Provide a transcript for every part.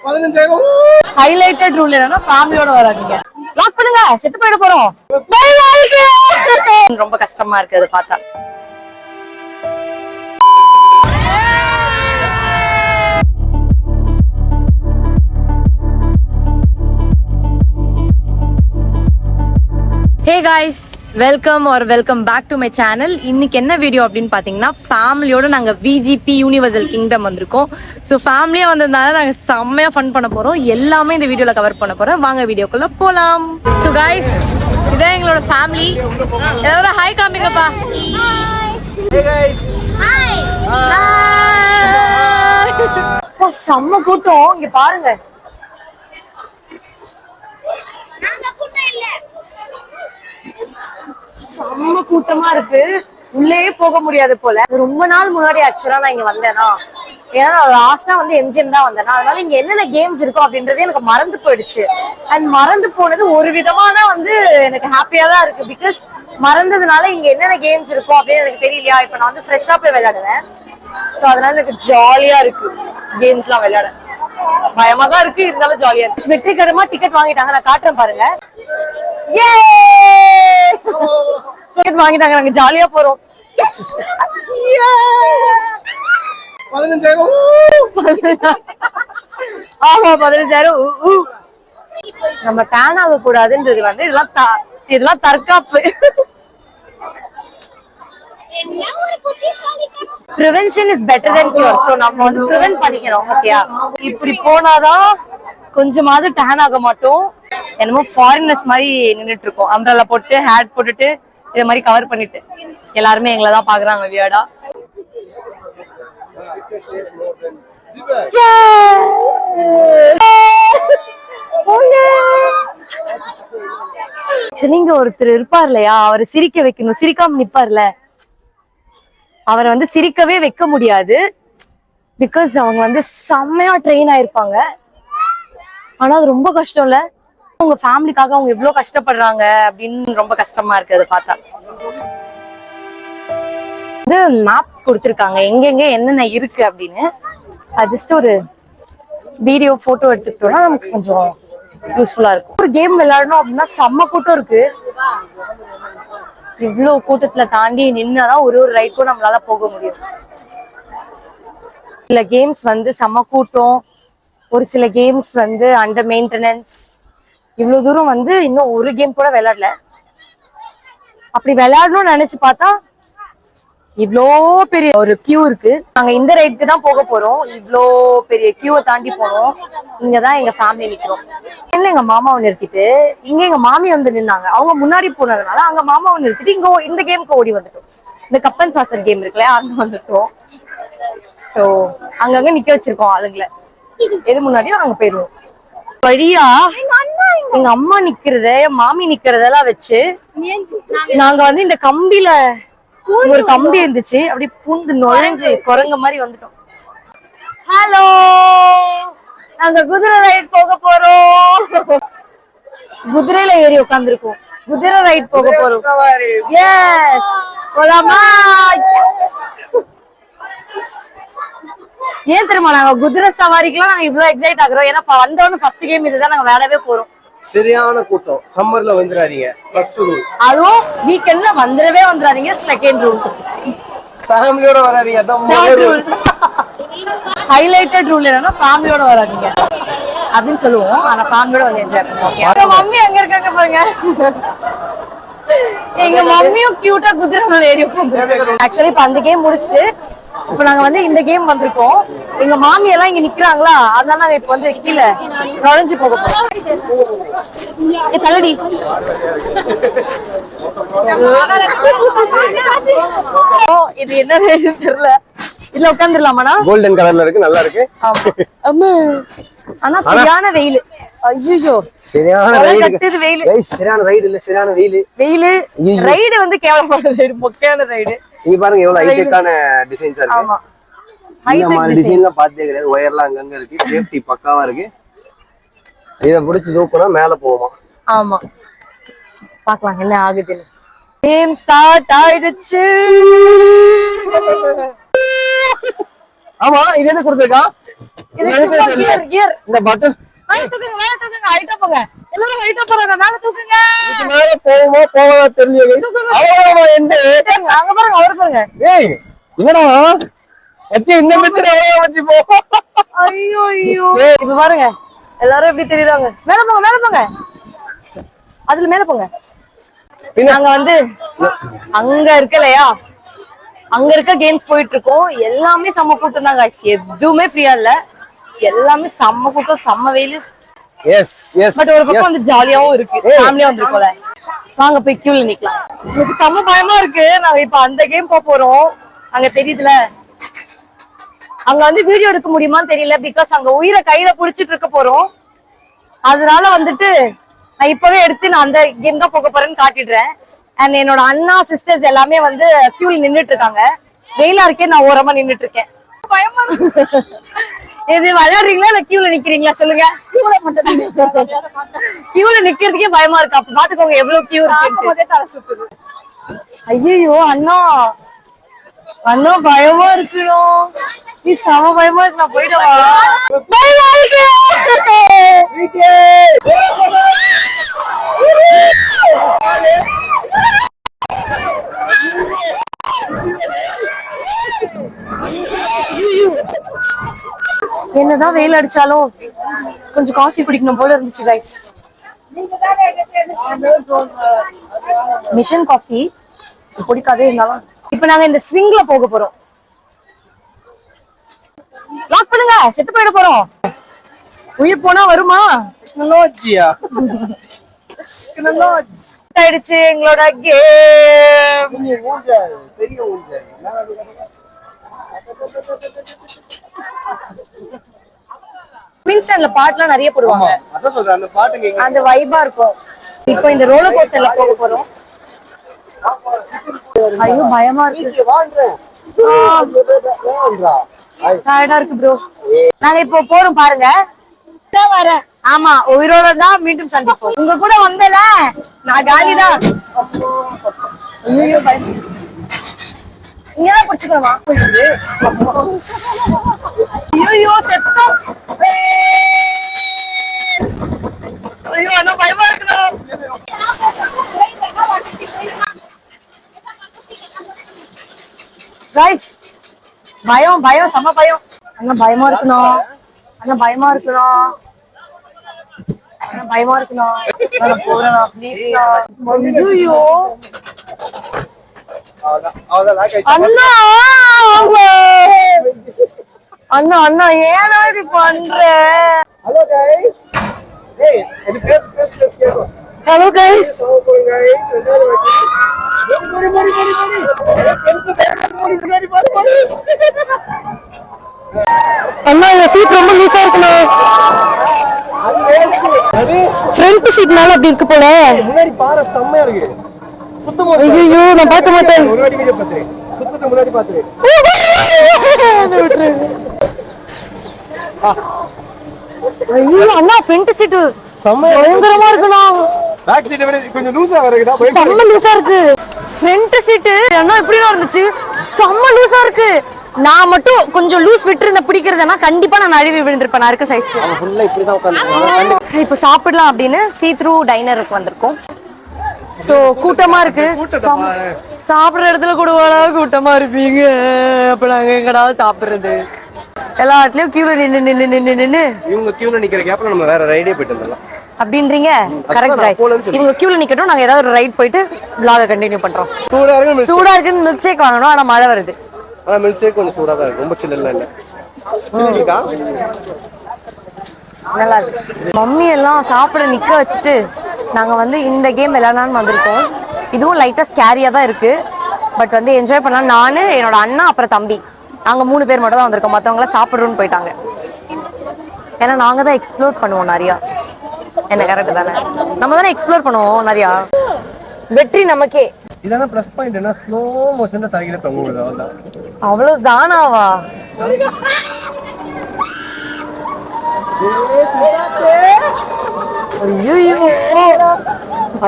15,000. Highlighted rule என்னன்னா ஃபேமிலியோட வராதீங்க. லாக் பண்ணுங்க, செத்து போயிட போறோம். ரொம்ப கஷ்டமா இருக்கு அதை பார்த்தா. Hey guys, welcome back to my channel. இன்னைக்கு என்ன வீடியோ அப்படின்னு பாத்தீங்கன்னா ஃபேமிலியோட நாங்க விஜிபி யூனிவர்சல் கிங்டம் வந்திருக்கோம். ஸோ ஃபேமிலியா வந்ததுனால நாங்க செம்மையா ஃபன் பண்ண போறோம். எல்லாமே இந்த வீடியோல கவர் பண்ண போறோம். வாங்க வீடியோக்குள்ள போலாம். ஸோ கைஸ், இதான் எங்களோட ஃபேமிலி. எல்லாரும் ஹாய் காமிங்கப்பா. Hey guys. ஹாய். செம்ம கூட்டம் இங்க பாருங்க. செம்ம கூட்டமா இருக்கு, உள்ளே போக முடியாது போல. ரொம்ப நாள் முன்னாடி ஆக்சுவலா நான் இங்க வந்தேனா, ஏன்னா லாஸ்டா வந்து எம்ஜிஎம் தான் வந்தேனா, அதனால இங்க என்னென்ன கேம்ஸ் இருக்கும் அப்படின்றதே எனக்கு மறந்து போயிடுச்சு. அண்ட் மறந்து போனது ஒரு விதமான வந்து எனக்கு ஹாப்பியா தான் இருக்கு. பிகாஸ் மறந்ததுனால இங்க என்னென்ன கேம்ஸ் இருக்கும் அப்படின்னு எனக்கு தெரியலையா. இப்ப நான் வந்து ஃப்ரெஷ்ஷா போய் விளையாடுவேன். சோ அதனால எனக்கு ஜாலியா இருக்கு கேம்ஸ் எல்லாம் விளையாட. பயமா தான் இருக்கு, இருந்தாலும் ஜாலியா இருக்கு. வெற்றிகரமா டிக்கெட் வாங்கிட்டாங்க, நான் காட்டுறேன் பாருங்க. டிக்கெட் வாங்கிட்டாங்க, நாங்க ஜாலியா போறோம். 15,000. ஆமா 15,000. நம்ம டேன் ஆக கூடாதுன்றது வந்து இதெல்லாம் தற்காப்பு. Prevention is better than cure. So நம்ம வந்து prevent பண்ணிக்கணும். ஓகேயா? இப்படி போனாதான் கொஞ்சமாவது டேன் ஆக மாட்டோம். என்னமோ ஃபாரினர்ஸ் மாதிரி நின்னுட்டு இருக்கோம். அம்ப்ரெல்லா போட்டு, ஹேட் போட்டுட்டு, இத மாதிரி கவர் பண்ணிட்டு எல்லாருமே எங்களை தான் பாக்குறாங்க வியர்டா. நீங்க ஒருத்தர் இருப்பார் இல்லையா, அவரை சிரிக்க வைக்கணும். சிரிக்காம நிப்பார்ல, அவரை வந்து சிரிக்கவே வைக்க முடியாது. பிகாஸ் அவங்க வந்து செம்மையா ட்ரெயின் ஆயிருப்பாங்க. ஆனா அது ரொம்ப கஷ்டம் இல்ல, உங்க ஃபேமிலிக்காக அவங்க எவ்வளவு கஷ்டப்படுறாங்க அப்படின்னு ரொம்ப கஷ்டமா இருக்கு அதை பார்த்தா. இது மேப் கொடுத்துருக்காங்க எங்கெங்க என்னென்ன இருக்கு அப்படின்னு. அது ஜஸ்ட் ஒரு வீடியோ போட்டோ எடுத்துக்கிட்டோம்னா நமக்கு கொஞ்சம் யூஸ்ஃபுல்லா இருக்கும். ஒரு கேம் விளையாடணும் அப்படின்னா செம்ம கூட்டம் இருக்கு. இவ்வளவு கூட்டத்துல தாண்டி நின்னாதான் ஒரு ரைட்க்கும் நம்மளால போக முடியும். சில கேம்ஸ் வந்து செம்ம கூட்டம், ஒரு சில கேம்ஸ் வந்து அண்டர் மெயின்டெனன்ஸ். இவ்வளவு தூரம் வந்து இன்னும் ஒரு கேம் கூட விளையாடல. அப்படி விளையாடணும்னு நினைச்சு பார்த்தா இவ்வளோ பெரிய ஒரு கியூ இருக்கு. நாங்க இந்த ரைட்க்கு தான் போக போறோம். இவ்வளோ பெரிய கியூவை தாண்டி போனோம். இங்கதான் எங்க ஃபேமிலி நிக்கிறோம். எங்க மாமாவை நிறுத்திட்டு இங்க எங்க மாமி வந்து நின்னாங்க. அவங்க முன்னாடி போனதுனால அங்க மாமாவை நிறுத்திட்டு இங்க இந்த கேமுக்கு ஓடி வந்துட்டோம். இந்த கப்பன் சாசர் கேம் இருக்குல்ல, அங்க வந்துட்டோம். சோ அங்கங்க நிக்க வச்சிருக்கோம் ஆளுங்களை. எது முன்னாடியோ அங்க போயிருவோம். வழியா எங்க அம்மா நிக்கிறத, மாமி நிக்கிறதெல்லாம் வச்சு நாங்க வந்து இந்த கம்பியில ஒரு கம்பி இருந்துச்சு, அப்படி பூந்து நுழைஞ்சு குரங்க மாதிரி வந்துட்டோம். ஹலோ, நாங்க குதிரை ரைட் போக போறோம். குதிரையில ஏறி உட்காந்துருக்கோம். குதிரை ரைட் போக போறோம். எஸ், போலாமா? ஏன் தெரியுமா நாங்க குதிரை சவாரிக்கெல்லாம் நாங்க இவ்வளவு எக்ஸைட் ஆகுறோம்? ஏன்னா வந்தவொன்னு ஃபர்ஸ்ட் கேம் இதுதான், நாங்க விளையாடவே போறோம். சரியான கூட்டம். சம்மர்ல வந்துடாதீங்க, ஃபர்ஸ்ட் ரூல். அதுவும் வீக்கெண்ட்ல வந்துடாதீங்க, செகண்ட் ரூல். ஃபேமிலியோட வராதீங்க, அதான் முதல் ரூல். ஹைலைட்டட் ரூல் என்னன்னா ஃபேமிலியோட வராதீங்க அப்படின்னு சொல்லுவோம். ஆனா ஃபேமிலியோட வந்து என்ஜாய் பண்ணுவோம். எங்க மம்மி எங்க இருக்காங்க பாருங்க. எங்க மம்மியும் கியூட்டா குதிரை மேல ஏறி உட்கார்ந்து. ஆக்சுவலி இப்ப அந்த கேம் முடிச்சுட்டு இப்ப நாங்க வந்து இந்த கேம் வந்திருக்கோம். எங்க மாமி எல்லாம் இங்க நிக்கிறாங்களா, அதனால நாங்க இப்ப வந்து கீழே நுழைஞ்சு போக போறோம். தள்ளடி. இது என்ன தெரியல. இதுல உட்காந்துடலாமாண்ணா? கோல்டன் கலர்ல இருக்கு, நல்லா இருக்கு. ஆனா சரியான வெயில். ஐயோ, சரியான ரைடு. வெயில். சரியான ரைடு இல்ல, சரியான வெயில். ரைடு வந்து கேவலமான ரைடு, மொக்கையான ரைடு. நீங்க பாருங்க எவ்வளவு ஹைடெக்கான டிசைன்ஸா இருக்கு. ஆமா, இந்த மாதிரி டிசைன்லாம் பார்த்தே கிடையாது. ஒயர்லாம் அங்கங்க இருக்கு, சேஃப்டி பக்காவா இருக்கு. இத புடிச்சு தூக்குனா மேல போவோமா? ஆமா, பார்க்கலாம் என்ன ஆகுதுன்னு. கேம் ஸ்டார்ட் ஆயிடுச்சு. ஆமா, இது என்ன கொடுத்திருக்கா? இது சும்மா கியர் இந்த பட்டன் மேல தூக்குங்க ஹைட்டா போங்க எல்லாரும் ஹைட்டா போறாங்க மேல தூக்குங்க மேல போகுமா போவா தெரியல அவ்வளவு என்ன அங்க பாருங்க அவரு பாருங்க ஏய் என்னடா வச்சி இந்த மிஷின் அவ்வளவு வச்சி போ ஐயோ இப்ப பாருங்க எல்லாரும் எப்படி தெரியுறாங்க மேல போங்க அதுல மேல போங்க நாங்க வந்து அங்க இருக்கலையா அங்க இருக்க கேம்ஸ் போயிட்டு இருக்கோம் எல்லாமே செம்ம கூட்டம் தான் guys எதுவுமே ஃப்ரீயா இல்ல எல்லாமே செம்ம கூட்டம் செம்ம வெயில் எஸ் பட் ஒரு பக்கம் வந்து ஜாலியாவும் இருக்கு ஃபேமிலியா வந்திருக்கோம்ல வாங்க போய் கியூல நிக்கலாம் எனக்கு செம்ம பயமா இருக்கு நாங்க இப்ப அந்த கேம் போறோம் அங்க தெரியுதுல அங்க வந்து வீடியோ எடுக்க முடியுமான்னு தெரியல பிகாஸ் அங்க உயிரை கையில புடிச்சிட்டு இருக்க போறோம் அதனால வந்துட்டு நான் இப்பவே எடுத்து நான் அந்த கேம் தான் போக போறேன்னு காட்டிடுறேன் அண்ட் என்னோட அண்ணா சிஸ்டர்ஸ் எல்லாமே வந்து கியூல நின்னுட்டு இருக்காங்க வெயிலா இருக்கே நான் ஓரமா நின்னுட்டு இருக்கேன் பயமா இது விளையாடுறீங்களா இல்ல கியூல நிக்கிறீங்களா சொல்லுங்க கியூல மட்டும் கியூல நிக்கிறதுக்கே பயமா இருக்கு அப்ப பாத்துக்கோங்க எவ்வளவு கியூ இருக்கு தலை சுத்துது ஐயோ அண்ணா பயமா இருக்கணும் நீ சம பயமா இருக்கு நான் போயிடவா பயமா இருக்கு என்னதான் வெயில் அடிச்சாலும் கொஞ்சம் காஃபி குடிக்கணும் போல இருந்துச்சு கைஸ் மிஷன் காஃபி குடிக்காதே இருந்தாலும் இப்ப நாங்க இந்த ஸ்விங்ல போக போறோம் லாக் பண்ணுங்க செத்து போயிட போறோம் உயிர் போனா வருமா ஆயிடுச்சு எங்களோட கேம் குயின்ஸ்டான்ல பாட்டுலாம் நிறைய போடுவாங்க அதான் சொல்றேன் அந்த பாட்டு கேக்க அந்த வைபா இருக்கும் இப்போ இந்த ரோலர் கோஸ்டர்ல போக போறோம் ஐயோ பயமா இருக்கு வாங்குறேன் டயர்டா இருக்கு ப்ரோ நாங்க இப்போ போறோம் பாருங்க வரேன் ஆமா உயிரோட தான் மீண்டும் சந்திப்போம் உங்க கூட வந்தல நான் காலிதான் ஐயோ இங்கதான் பிடிச்சுக்கணுமா ஐயோ செத்தோம் ஐயோ அண்ணா பயமா இருக்கணும் கைஸ் பயம் செம்ம பயம் அண்ணா பயமா இருக்கணும் பயமா இருக்கணும் போறேன் ப்ளீஸ் ஐயோ அண்ணா ஏன் இப்படி பண்ற ஹலோ கைஸ் ஏய் இது பேஸ் ஹலோ கைஸ் அண்ணா இந்த சீட் ரொம்ப லூசா இருக்கணும் ஃப்ரண்ட் சீட்னால அப்படி இருக்கு போல முன்னாடி பாறை செம்மையா இருக்கு சுத்தமா ஐயோ நான் பார்க்க மாட்டேன் ஒரு வாட்டி வீடியோ பாத்துறேன் சுத்தத்துக்கு முன்னாடி பாத்துறேன் ஐயோ அண்ணா ஃப்ரண்ட் சீட் பயங்கரமா இருக்கணும் பேக் சீட் விட கொஞ்சம் லூசா வருதுடா செம்ம லூசா இருக்கு ஃப்ரண்ட் சீட் அண்ணா எப்படிலாம் இருந்துச்சு செம்ம லூசா இருக்கு நான் மட்டும் கொஞ்சம் லூஸ் விட்டு பிடிக்கிறதுனா கண்டிப்பா நான் நழுவி விழுந்திருப்பேன் நான் இருக்க சைஸ்க்கு அவன் ஃபுல்லா இப்படி தான் உட்கார்ந்திருக்கான் இப்போ சாப்பிடலாம் அப்படின்னு சீத்ரூ டைனருக்கு வந்திருக்கோம் சோ கூட்டமா இருக்கு சாப்பிடுற இடத்துல கூட கூட்டமா இருப்பீங்க அப்ப நாங்க எங்கடா சாப்பிடுறது எல்லா இடத்துலயும் கியூல நின்னு இவங்க கியூல நிக்கிற கேப்ல நம்ம வேற ரைடே போயிட்டு வந்துடலாம் அப்படின்றீங்க கரெக்ட் கைஸ் இவங்க கியூல நிக்கட்டும் நாங்க ஏதாவது ஒரு ரைட் போயிட்டு vlog கண்டினியூ பண்றோம் சூடா இருக்குன்னு மில்க் ஷேக் வாங்கணும் ஆனா மழை வருது ஆனா மில்க் ஷேக் கொஞ்சம் சூடா தான் இருக்கு ரொம்ப சில்லுலாம் இல்ல சில்லுக்கா நல்லா இருக்கு மம்மி எல்லாம் சாப்பிட நிக்க வச்சுட்டு நாங்க வந்து இந்த கேம் விளையாடலாம்னு வந்திருக்கோம் இதுவும் லைட்டா ஸ்கேரியா தான் இருக்கு பட் வந்து என்ஜாய் பண்ணலாம் நானு என்னோட அண்ணா அப்புறம் தம்பி நாங்க 3 பேர் மட்டும் தான் வந்திருக்கோம் மத்தவங்க எல்லாம் சாப்பிடுறோம்னு போயிட்டாங்க ஏன்னா நாங்க தான் எக்ஸ்ப்ளோர் பண்ணுவோம் நிறையா என்ன கரெக்ட் தானே நம்ம தானே எக்ஸ்ப்ளோர் பண்ணுவோம் நிறையா வெற்றி நமக்கே இதெல்லாம் ப்ளஸ் பாயிண்ட் என்ன ஸ்லோ மோஷன்ல தகில தொங்குது அவ்வளவுதான் அவ்வளவுதானாவா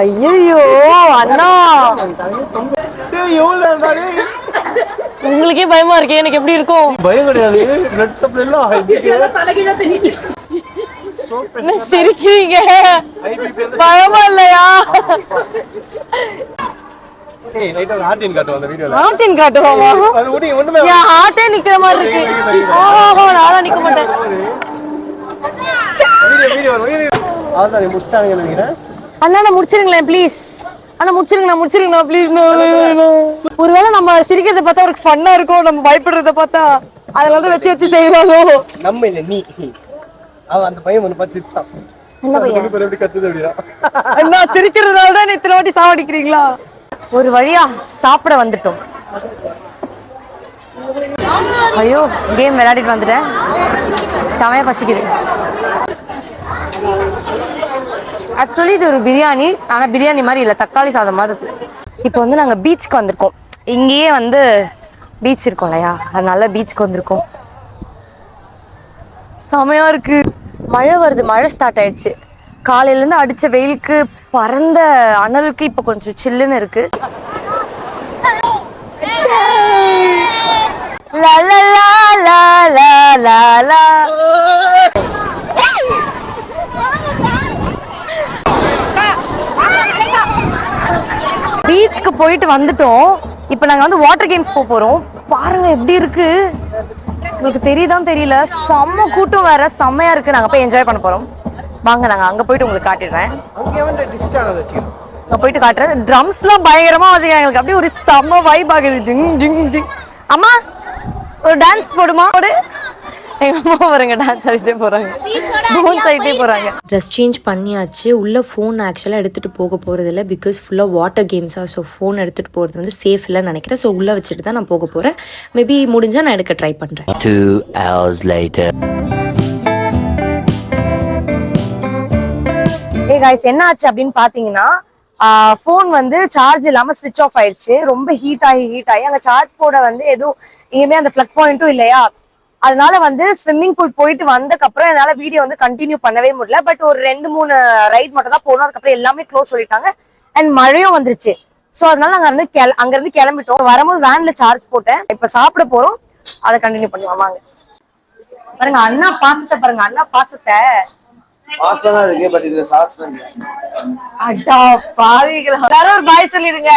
ஐயோ அண்ணா உங்களுக்கே பயமா இருக்கு, எனக்கு எப்படி இருக்கும்? பயம் கிடையாது. பிளட் சப்ளை எல்லாம் என்ன சிரிக்கிறீங்க? பயமா இல்லையா? ஹார்டின் காட்டுவோம் அந்த வீடியோல. ஹார்டின் காட்டுவாமா? அது ஒண்ணுமே என் ஹார்ட்டே நிக்கிற மாதிரி இருக்கு. ஓஹோ, நானும் நிக்க மாட்டேன். அதான் நீ முடிச்சிட்டாங்கன்னு நினைக்கிறேன். அண்ணா முடிச்சிருங்களேன் ப்ளீஸ். அண்ணா முடிச்சிருங்கண்ணா ப்ளீஸ். ஒருவேளை நம்ம சிரிக்கிறத பார்த்தா அவருக்கு ஃபன்னா இருக்கும், நம்ம பயப்படுறத பார்த்தா அதனால வச்சு வச்சு செய்யறாரோ. நம்ம இல்ல நீ. அவன் அந்த பையன் ஒன்னு பார்த்து சிரிச்சான். என்ன பையன்? எப்படி கத்துது அப்படினா. அண்ணா சிரிக்கிறதால தான் இத்தனை வாட்டி சாவடிக்கிறீங்களா? ஒரு வழியா சாப்பிட வந்துட்டோம். ஐயோ, கேம் விளையாடிட்டு வந்துட்டேன். செமையா பசிக்குது. ஆக்சுவலி இது ஒரு பிரியாணி, ஆனா பிரியாணி மாதிரி இல்லை, தக்காளி சாதம் மாதிரி இருக்கு. இப்போ வந்து நாங்க பீச்சுக்கு வந்திருக்கோம். இங்கேயே வந்து பீச் இருக்கும் இல்லையா, அதனால பீச்சுக்கு வந்திருக்கோம். செமையா இருக்கு. மழை வருது, மழை ஸ்டார்ட் ஆயிடுச்சு. காலையில இருந்து அடிச்ச வெயிலுக்கு பறந்த அனலுக்கு இப்ப கொஞ்சம் சில்லுன்னு இருக்கு. லா லா லா லா லா லா லா. பீச்சுக்கு போயிட்டு வந்துட்டோம். இப்போ நாங்க வந்து வாட்டர் கேம்ஸ் போறோம். பாருங்க எப்படி இருக்கு, உங்களுக்கு தெரியுதான் தெரியல. செம்ம கூட்டம் வேற, செம்மையா இருக்கு. நாங்க போய் என்ஜாய் பண்ண போறோம். வாங்க, நாங்க அங்க போயிட்டு உங்களுக்கு காட்டிடுறேன். அங்க போயிட்டு காட்டுறேன். ட்ரம்ஸ்லாம் பயங்கரமா வச்சுக்கிறாங்க, எங்களுக்கு அப்படியே ஒரு செம்ம வைப் ஆகுது. டிங் டிங் டிங். அம்மா ஒரு டான்ஸ் போடுமா? போடு. எங்க அம்மா பாருங்க டான்ஸ் ஆடிட்டே போறாங்க, டான்ஸ் ஆடிட்டே போறாங்க. ட்ரெஸ் சேஞ்ச் பண்ணியாச்சு. உள்ள ஃபோன் ஆக்சுவலாக எடுத்துட்டு போக போறது இல்லை, பிகாஸ் ஃபுல்லாக வாட்டர் கேம்ஸா. ஸோ ஃபோன் எடுத்துட்டு போறது வந்து சேஃப் இல்லைன்னு நினைக்கிறேன். ஸோ உள்ள வச்சுட்டு தான் நான் போக போறேன். மேபி முடிஞ்சா நான் எடுக்க ட்ரை பண்றேன். 2 hours later. ஏ காய்ஸ், என்ன ஆச்சு அப்படின்னு பாத்தீங்கன்னா, ஃபோன் வந்து சார்ஜ் இல்லாம ஸ்விட்ச் ஆஃப் ஆயிடுச்சு. ரொம்ப ஹீட் ஆகி அங்க சார்ஜ் போட வந்து எதுவும் இனிமே அந்த பிளக் பாயிண்ட்டும் இல்லையா, அதனால வந்து ஸ்விம்மிங் பூல் போயிட்டு வந்ததுக்கு அப்புறம் என்னால வீடியோ வந்து கண்டினியூ பண்ணவே முடியல. பட் ஒரு 2-3 ரைட் மட்டும் தான் போனோம். அதுக்கப்புறம் எல்லாமே க்ளோஸ் சொல்லிட்டாங்க. அண்ட் மழையும் வந்துருச்சு. சோ அதனால நாங்க அங்க இருந்து கிளம்பிட்டோம். வரும்போது வேன்ல சார்ஜ் போட்டேன். இப்ப சாப்பிட போறோம், அதை கண்டினியூ பண்ணுவோம். வாங்க பாருங்க அண்ணா பாசத்தை, பாருங்க அண்ணா பாசத்தை. பாசமா இருக்கு, பட் இதுல சாஸ் இல்ல. அடா பாவிகளா, எல்லாரும் ஒரு பாய் சொல்லிடுங்க.